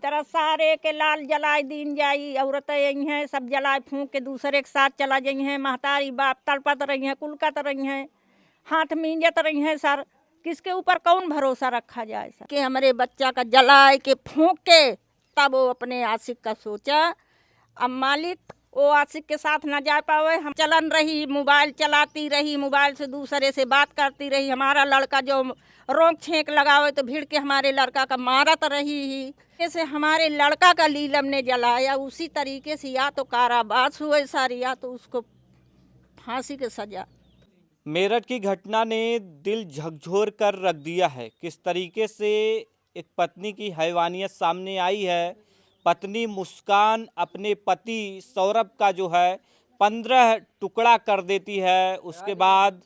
तरह सारे के लाल जलाए दीन जाई, औरतें यही हैं सब जलाए फूंक के दूसरे के साथ चला जाई हैं। महतारी बाप तड़पत रही हैं, कुलकत रही हैं, हाथ मींजत रही हैं। सर किसके ऊपर कौन भरोसा रखा जाए सर कि हमारे बच्चा का जलाए के फूंक के तब वो अपने आशिक का सोचा। अब मालिक वो आशिक के साथ ना जा पावे। हम चलन रही, मोबाइल चलाती रही, मोबाइल से दूसरे से बात करती रही। हमारा लड़का जो रोक छेक लगावे तो भीड़ के हमारे लड़का का मारत रही ही। जैसे हमारे लड़का का लीलम ने जलाया उसी तरीके से या तो कारावास हुए सर या तो उसको फांसी की सजा। मेरठ की घटना ने दिल झकझोर कर रख दिया है। किस तरीके से एक पत्नी की हैवानियत सामने आई है। पत्नी मुस्कान अपने पति सौरभ का जो है 15 टुकड़ा कर देती है। उसके बाद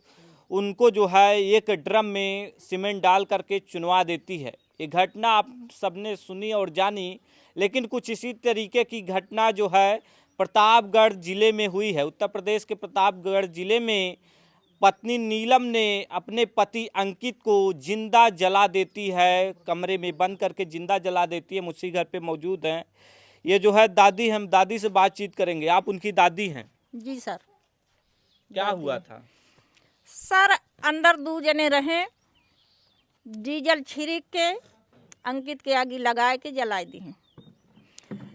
उनको जो है एक ड्रम में सीमेंट डाल करके चुनवा देती है। ये घटना आप सबने सुनी और जानी, लेकिन कुछ इसी तरीके की घटना जो है प्रतापगढ़ जिले में हुई है। उत्तर प्रदेश के प्रतापगढ़ जिले में पत्नी नीलम ने अपने पति अंकित को जिंदा जला देती है, कमरे में बंद करके जिंदा जला देती है। मुझसे घर पे मौजूद हैं ये जो है दादी, हम दादी से बातचीत करेंगे। आप उनकी दादी हैं? जी सर। क्या हुआ था सर? अंदर 2 जने रहे, डीजल छिड़क के अंकित के आगे लगाए के जलाए दी हैं।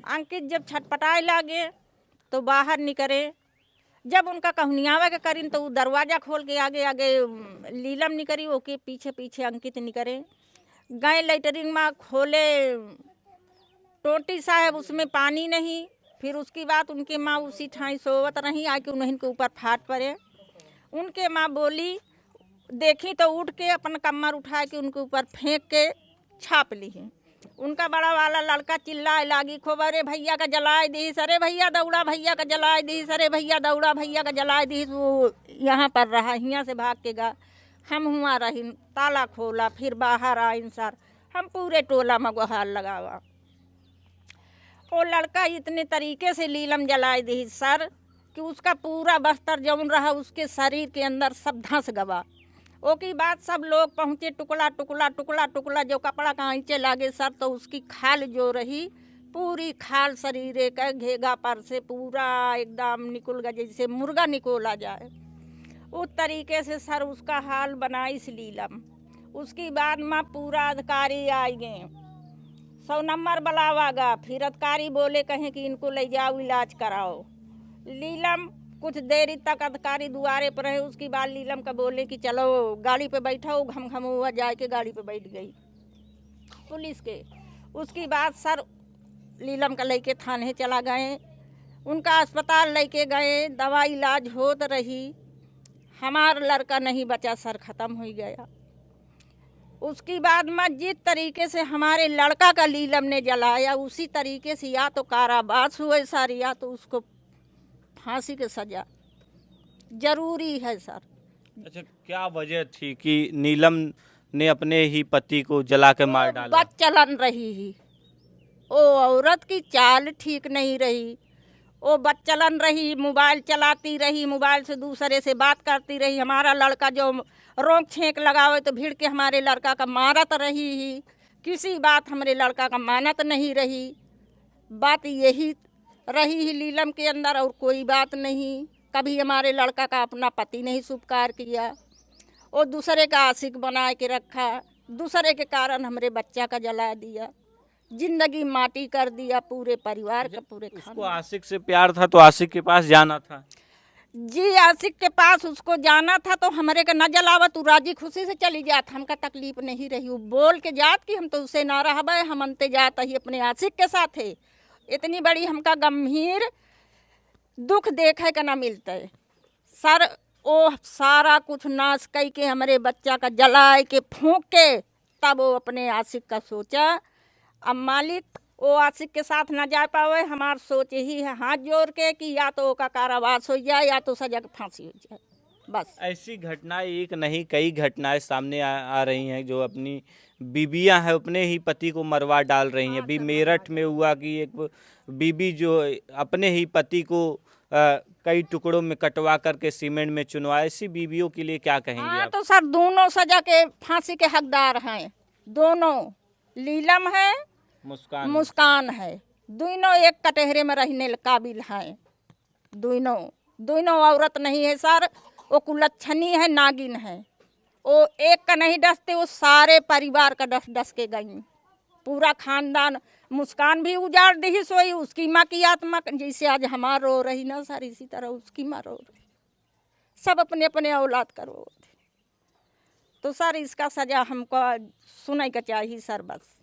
अंकित जब छटपटाए लागे तो बाहर निकले। जब उनका कहनियावा के करीन तो दरवाजा खोल के आगे आगे लीलम निकरी, ओके पीछे पीछे अंकित निकरे। गए लेटरिन में खोले टोटी साहब, उसमें पानी नहीं। फिर उसकी बात उनके माँ उसी ठाई सोवत रही, आके उन्हीं के ऊपर फाट पड़े। उनके माँ बोली, देखी तो उठ के अपन कमर उठा के उनके ऊपर फेंक के छाप ली है। उनका बड़ा वाला लड़का चिल्लाए लागी, खूब अरे भैया का जलाए दी, अरे भैया दौड़ा भैया का जलाए दी, अरे भैया दौड़ा भैया का जलाए दी। वो यहाँ पर रहा, यहाँ से भाग के गा। हम हुआ रही, ताला खोला, फिर बाहर आइन सर। हम पूरे टोला में गुहार लगावा। वो लड़का इतने तरीके से लीलम जलाए दी सर कि उसका पूरा बस्तर जौन रहा उसके शरीर के अंदर सब धंस गवा। ओ की बात सब लोग पहुँचे, टुकड़ा टुकड़ा टुकड़ा टुकड़ा जो कपड़ा का आँचे लागे सर, तो उसकी खाल जो रही पूरी खाल शरीर का घेगा पर से पूरा एकदम निकल गया, जैसे मुर्गा निकोला जाए उस तरीके से सर उसका हाल बना इस लीलम। उसकी बाद में पूरा अधिकारी आई गए, 100 नंबर बुलावागा। फिर अधिकारी बोले कहें कि इनको ले जाओ इलाज कराओ। लीलम कुछ देरी तक अधिकारी दुआरे पर रहे। उसकी बाद लीलम का बोले कि चलो गाड़ी पे बैठो, घम घम हुआ जाए के गाड़ी पे बैठ गई पुलिस के। उसकी बाद सर लीलम का लेके थाने चला गए, उनका अस्पताल लेके गए, दवा इलाज होत रही। हमारा लड़का नहीं बचा सर, ख़त्म हो गया। उसकी बाद में जिस तरीके से हमारे लड़का का लीलम ने जलाया उसी तरीके से या तो कारावास हुए सर या तो उसको फांसी की सजा जरूरी है सर। अच्छा, क्या वजह थी कि नीलम ने अपने ही पति को जला के मार डाला? बस चलन रही ही, ओ औरत की चाल ठीक नहीं रही। वो बच्चलन रही, मोबाइल चलाती रही, मोबाइल से दूसरे से बात करती रही। हमारा लड़का जो रोक छेक लगावे तो भीड़ के हमारे लड़का का मारत रही ही। किसी बात हमारे लड़का का मानत नहीं रही। बात यही रही ही लीलम के अंदर, और कोई बात नहीं। कभी हमारे लड़का का अपना पति नहीं स्वीकार किया, वो दूसरे का आशिक बना के रखा। दूसरे के कारण हमारे बच्चा का जला दिया, जिंदगी माटी कर दिया पूरे परिवार का, पूरे उसको आशिक से प्यार था तो आशिक के पास जाना था। जी आशिक के पास उसको जाना था तो हमारे का न जलावा, तू राजी खुशी से चली जात, हमका तकलीफ नहीं रही। वो बोल के जात कि हम तो उससे ना रहा, हम अंते जात ही अपने आशिक के साथ है। इतनी बड़ी हमका गंभीर दुख देखे का ना मिलता है सर। वो सारा कुछ नाश कई के हमारे बच्चा का जलाए के फूंक के तब वो अपने आशिक का सोचा। अब मालिक वो आशिक के साथ ना जा पावे। हमार सोच यही है हाथ जोड़ के कि या तो का कारावास हो जाए या तो सजा फांसी हो जाए बस। ऐसी घटनाएं एक नहीं कई घटनाएं सामने आ रही हैं जो अपनी बीबियां हैं अपने ही पति को मरवा डाल रही हैं। अभी मेरठ में हुआ कि एक बीबी जो अपने ही पति को कई टुकड़ों में कटवा करके सीमेंट में चुनवा। ऐसी बीबियों के लिए क्या कहेंगे आप? तो सर दोनों सजा के फांसी के हकदार हैं, दोनों। लीलम है मुस्कान। मुस्कान है। दोनों एक कटहरे में रहने काबिल हैं। दोनों औरत नहीं है सर, वो कुलच्छनी है, नागिन है। वो एक का नहीं डसते, वो सारे परिवार का डस डस के गई। पूरा खानदान। मुस्कान भी उजाड़ दी सोई, उसकी माँ की आत्मा जैसे आज हमार रो रही ना सर, इसी तरह उसकी माँ रो रही। सब अपने अपने औलाद का रो। तो सर इसका सजा हमको सुनाई का चाहिए सर, बस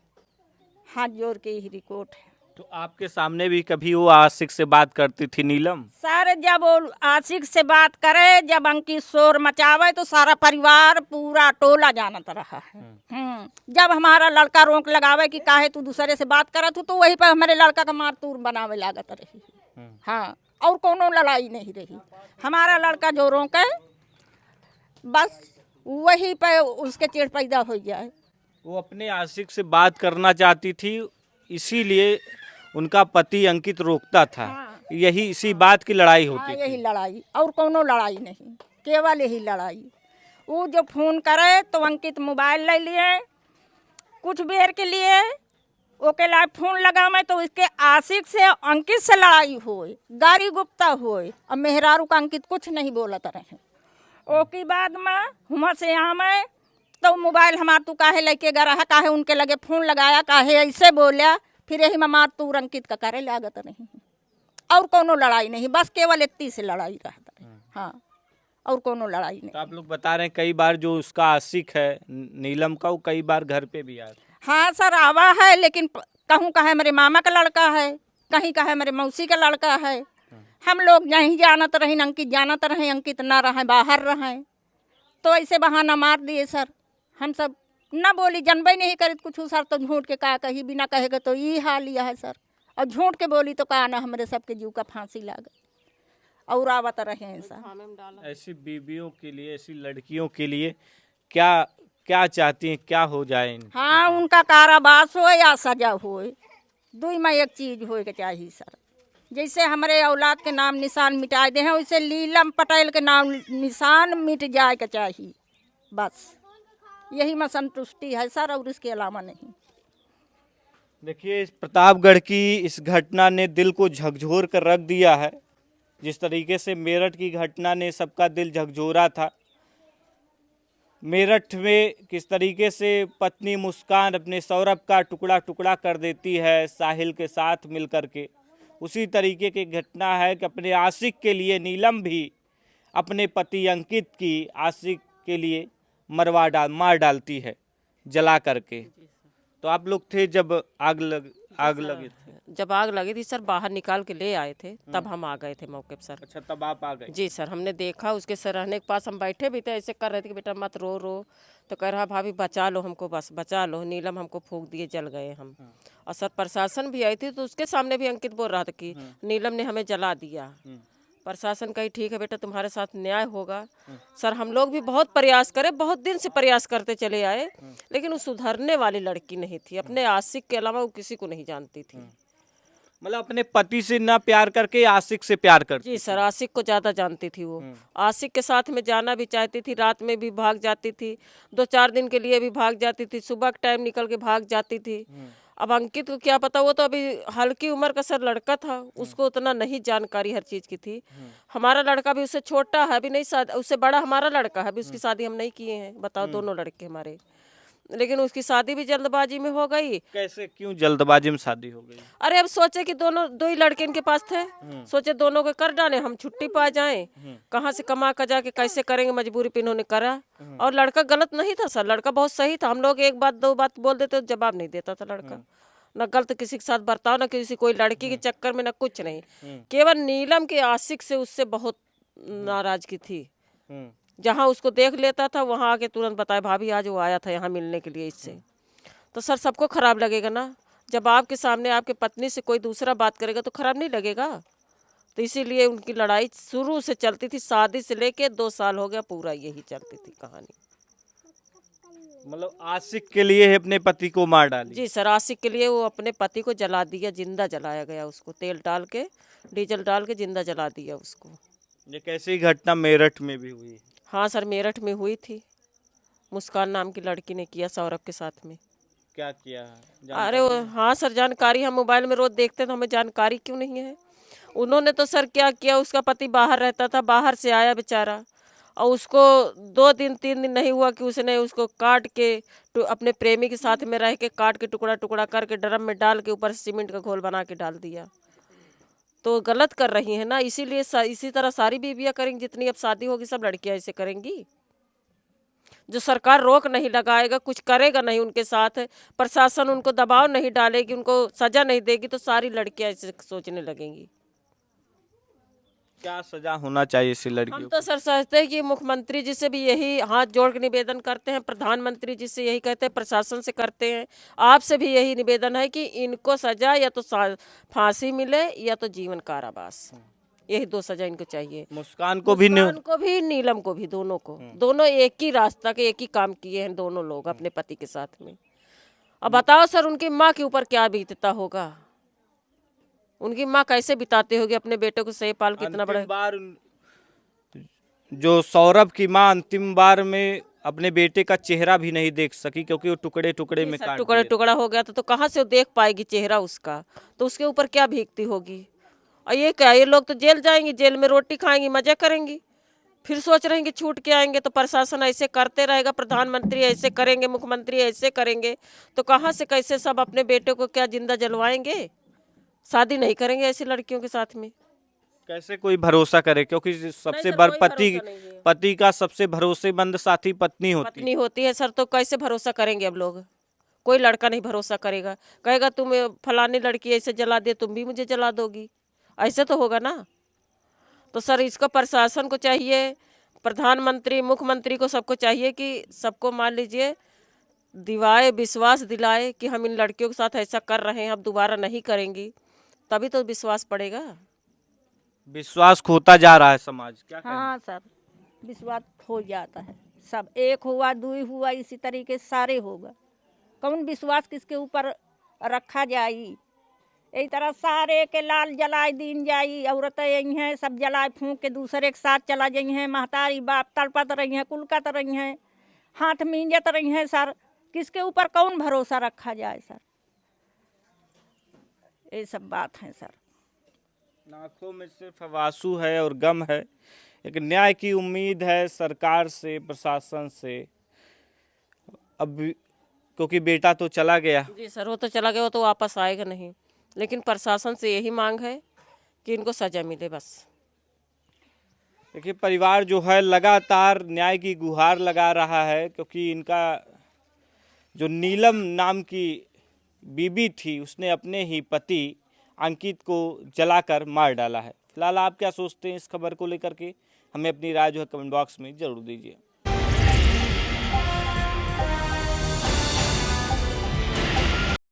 हाथ जोड़ के ही रिपोर्ट है। तो आपके सामने भी कभी वो आशिक से बात करती थी नीलम? सर जब वो आशिक से बात करे, जब अंकित शोर मचावे तो सारा परिवार पूरा टोला जानत रहा है। जब हमारा लड़का रोक लगावे कि काहे तू दूसरे से बात करत हो, तो वहीं पर हमारे लड़का का मार तूर बनावे लागत रही। हाँ, और कोनो लड़ाई नहीं रही। हमारा लड़का जो रोके बस वहीं पे उसके चेड़ पैदा हो जाए। वो अपने आशिक से बात करना चाहती थी, इसीलिए उनका पति अंकित रोकता था। हाँ। यही इसी बात की लड़ाई होती हाँ, थी। यही लड़ाई, और कोनो लड़ाई नहीं, केवल यही लड़ाई। वो जो फोन करे तो अंकित मोबाइल ले लिए कुछ देर के लिए, ओके लाइव फोन लगा मैं तो इसके आशिक से अंकित से लड़ाई हुई, गाड़ी गुप्ता हुई। अब मेहरारू का अंकित कुछ नहीं बोलत रहे। ओके बाद में हुआ से आमे तो मोबाइल हमार तू काहे लेके गा रहा, काहे उनके लगे फोन लगाया, काहे ऐसे बोलिया। फिर यही मार तू अंकित का करे लागत नहीं, और कोनो लड़ाई नहीं, बस केवल इतनी से लड़ाई रहता है। हाँ, और कोनो लड़ाई नहीं। तो आप लोग बता रहे हैं कई बार जो उसका आशिक है नीलम का, वो कई बार घर पे भी आया। हाँ सर आवा है, लेकिन कहूँ कहे मेरे मामा का लड़का है, कहीं कहे मेरे मौसी का लड़का है। हम लोग नहीं जानत रहे, अंकित जानत रहे, अंकित ना रहे, बाहर रहे। तो ऐसे बहाना मार दिए सर। हम सब ना बोली, जनबे नहीं करित कुछ सर, तो झूठ के का कही, बिना कहेगा तो ये हाल यह है सर। और झूठ के बोली तो का ना हमारे सबके जीव का फांसी लागत और आवत रहे हैं सर। ऐसी बीवियों के लिए, ऐसी लड़कियों के लिए क्या क्या चाहती हैं, क्या हो जाए? हाँ, उनका कारावास हो या सजा हो, दुई में एक चीज हो के चाहिए सर। जैसे हमारे औलाद के नाम निशान मिटाए दे हैं, वैसे नीलम पटेल के नाम निशान मिट जाए के चाहिए, बस यही में संतुष्टि है सर, और इसके अलावा नहीं। देखिए, इस प्रतापगढ़ की इस घटना ने दिल को झकझोर कर रख दिया है। जिस तरीके से मेरठ की घटना ने सबका दिल झकझोरा था। मेरठ में किस तरीके से पत्नी मुस्कान अपने सौरभ का टुकड़ा टुकड़ा कर देती है साहिल के साथ मिलकर के, उसी तरीके की घटना है कि अपने आशिक के लिए नीलम भी अपने पति अंकित की आशिक के लिए मार डालती है जला करके। तो आप लोग थे जब आग लगी थी? जब आग लगी थी सर, बाहर निकाल के ले आए थे, तब हम आ गए थे मौके पर सर। अच्छा, तब आप आ गए? जी सर, हमने देखा उसके सर रहने के पास, हम बैठे भी थे, ऐसे कर रहे थे कि बेटा मत रो रो, तो कह रहा भाभी बचा लो हमको, बस बचा लो, नीलम हमको फूंक दिए, जल गए हम। और सर प्रशासन भी आई थी, तो उसके सामने भी अंकित बोल रहा था कि नीलम ने हमें जला दिया। प्रशासन कही ठीक है बेटा, तुम्हारे साथ न्याय होगा। सर हम लोग भी बहुत प्रयास करे, बहुत दिन से प्रयास करते चले आए, लेकिन वो सुधरने वाली लड़की नहीं थी। अपने आशिक के अलावा वो किसी को नहीं जानती थी। मतलब अपने पति से ना प्यार करके आशिक से प्यार करती? जी सर, आशिक को ज़्यादा जानती थी वो। आशिक के साथ में जाना भी चाहती थी, रात में भी भाग जाती थी, 2-4 दिन के लिए भी भाग जाती थी, सुबह के टाइम निकल के भाग जाती थी। अब अंकित को क्या पता, वो तो अभी हल्की उम्र का सर लड़का था, उसको उतना नहीं जानकारी हर चीज़ की थी। हमारा लड़का भी उससे छोटा है, अभी नहीं शादी, उससे बड़ा हमारा लड़का है, अभी उसकी शादी हम नहीं किए हैं। बताओ, दोनों लड़के हमारे, लेकिन उसकी शादी भी जल्दबाजी में हो गई। कैसे, क्यों जल्दबाजी में शादी हो गई? अरे अब सोचे कि दोनों दो ही लड़के इनके पास थे, सोचे दोनों को कर डाले, हम छुट्टी पा जाएं, कहाँ से कमा कर जाके कैसे करेंगे, मजबूरी पे इन्होंने करा। और लड़का गलत नहीं था सर, लड़का बहुत सही था। हम लोग एक बात 2 बात बोल देते तो जवाब नहीं देता था लड़का, न गलत किसी के साथ बर्ताव, न किसी कोई लड़की के चक्कर में, न कुछ नहीं। केवल नीलम के आशिक से उससे बहुत नाराजगी थी। जहाँ उसको देख लेता था वहाँ आके तुरंत बताए भाभी आज वो आया था यहाँ मिलने के लिए इससे। तो सर सबको खराब लगेगा ना, जब आपके सामने आपके पत्नी से कोई दूसरा बात करेगा तो खराब नहीं लगेगा। तो इसीलिए उनकी लड़ाई शुरू से चलती थी, शादी से लेके 2 साल हो गया पूरा यही चलती थी कहानी। मतलब आशिक के लिए अपने पति को मार डाली? जी सर, आशिक के लिए वो अपने पति को जला दिया, जिंदा जलाया गया उसको, तेल डाल के, डीजल डाल के जिंदा जला दिया उसको। ये कैसी घटना मेरठ में भी हुई? हाँ सर, मेरठ में हुई थी, मुस्कान नाम की लड़की ने किया सौरभ के साथ में। क्या किया? अरे हाँ सर, जानकारी हम मोबाइल में रोज देखते हैं तो हमें जानकारी क्यों नहीं है। उन्होंने तो सर क्या किया, उसका पति बाहर रहता था, बाहर से आया बेचारा, और उसको 2 दिन 3 दिन नहीं हुआ कि उसने उसको काट के अपने प्रेमी के साथ में रह के काट के टुकड़ा टुकड़ा करके ड्रम में डाल के ऊपर से सीमेंट का घोल बना के डाल दिया। तो गलत कर रही है ना, इसीलिए इसी तरह सारी बीवियाँ करेंगी, जितनी अब शादी होगी सब लड़कियाँ ऐसे करेंगी। जो सरकार रोक नहीं लगाएगा, कुछ करेगा नहीं उनके साथ, प्रशासन उनको दबाव नहीं डालेगी, उनको सजा नहीं देगी, तो सारी लड़कियां ऐसे सोचने लगेंगी। क्या सजा होना चाहिए ऐसी हम लड़कियों तो सर समझते हैं कि मुख्यमंत्री जी से भी यही हाथ जोड़ के निवेदन करते हैं, प्रधानमंत्री जी से यही कहते हैं, प्रशासन से करते हैं, आपसे भी यही निवेदन है कि इनको सजा या तो फांसी मिले या तो जीवन कारावास, यही 2 सजा इनको चाहिए। मुस्कान को भी मुस्कान को भी, नीलम को भी, दोनों को, दोनों एक ही रास्ता के एक ही काम किए हैं दोनों लोग अपने पति के साथ में। अब बताओ सर, उनकी माँ के ऊपर क्या बीतता होगा, उनकी माँ कैसे बिताते होगी अपने बेटे को सही पाल के इतना बड़ा। अंतिम बार जो सौरभ की माँ अंतिम बार में अपने बेटे का चेहरा भी नहीं देख सकी क्योंकि वो टुकड़े टुकड़े में काट टुकड़ा दिए। टुकड़ा हो गया था, तो कहाँ से वो देख पाएगी चेहरा उसका, तो उसके ऊपर क्या भीगती होगी। और ये क्या, ये लोग तो जेल जाएंगे, जेल में रोटी खाएंगी, मजे करेंगी, फिर सोच रहे हैं कि छूट के आएंगे। तो प्रशासन ऐसे करते रहेगा, प्रधानमंत्री ऐसे करेंगे, मुख्यमंत्री ऐसे करेंगे, तो कहाँ से कैसे सब अपने बेटे को क्या जिंदा जलवाएंगे, शादी नहीं करेंगे ऐसी लड़कियों के साथ में। कैसे कोई भरोसा करे, क्योंकि सबसे सर, बड़ कोई पति भरोसा नहीं है। पति का सबसे भरोसेमंद साथी पत्नी होती पत्नी होती है सर, तो कैसे भरोसा करेंगे अब लोग। कोई लड़का नहीं भरोसा करेगा, कहेगा तुम फलानी लड़की ऐसे जला दे, तुम भी मुझे जला दोगी, ऐसे तो होगा ना। तो सर इसको प्रशासन को चाहिए, प्रधानमंत्री मुख्यमंत्री को सबको चाहिए कि सबको मान लीजिए दिवाए, विश्वास दिलाए कि हम इन लड़कियों के साथ ऐसा कर रहे हैं, अब दोबारा नहीं करेंगी, तभी तो विश्वास पड़ेगा। विश्वास खोता जा रहा है समाज, क्या कहना? हाँ सर, विश्वास हो जाता है, सब एक हुआ, 2 हुआ, इसी तरीके से सारे होगा। कौन विश्वास किसके ऊपर रखा जाई। यही तरह सारे के लाल जलाए दीन जाई, औरतें यही हैं सब जलाए फूंक के दूसरे के साथ चला जाई हैं, महतारी बाप तड़पत रही हैं, कुलकत रही हैं, हाथ मींजत रही हैं। सर किसके ऊपर कौन भरोसा रखा जाए सर, ये सब बात है सर। आंखों में सिर्फ आंसू है और गम है। एक न्याय की उम्मीद है सरकार से, प्रशासन से। अब क्योंकि बेटा तो चला गया, जी सर, वो तो चला गया, वो तो वापस आएगा नहीं, लेकिन प्रशासन से यही मांग है कि इनको सजा मिले बस। देखिए परिवार जो है लगातार न्याय की गुहार लगा रहा है, क्योंकि इनका जो नीलम नाम की बीबी थी उसने अपने ही पति अंकित को जलाकर मार डाला है। फिलहाल आप क्या सोचते हैं इस खबर को लेकर के, हमें अपनी राय जो है कमेंट बॉक्स में जरूर दीजिए।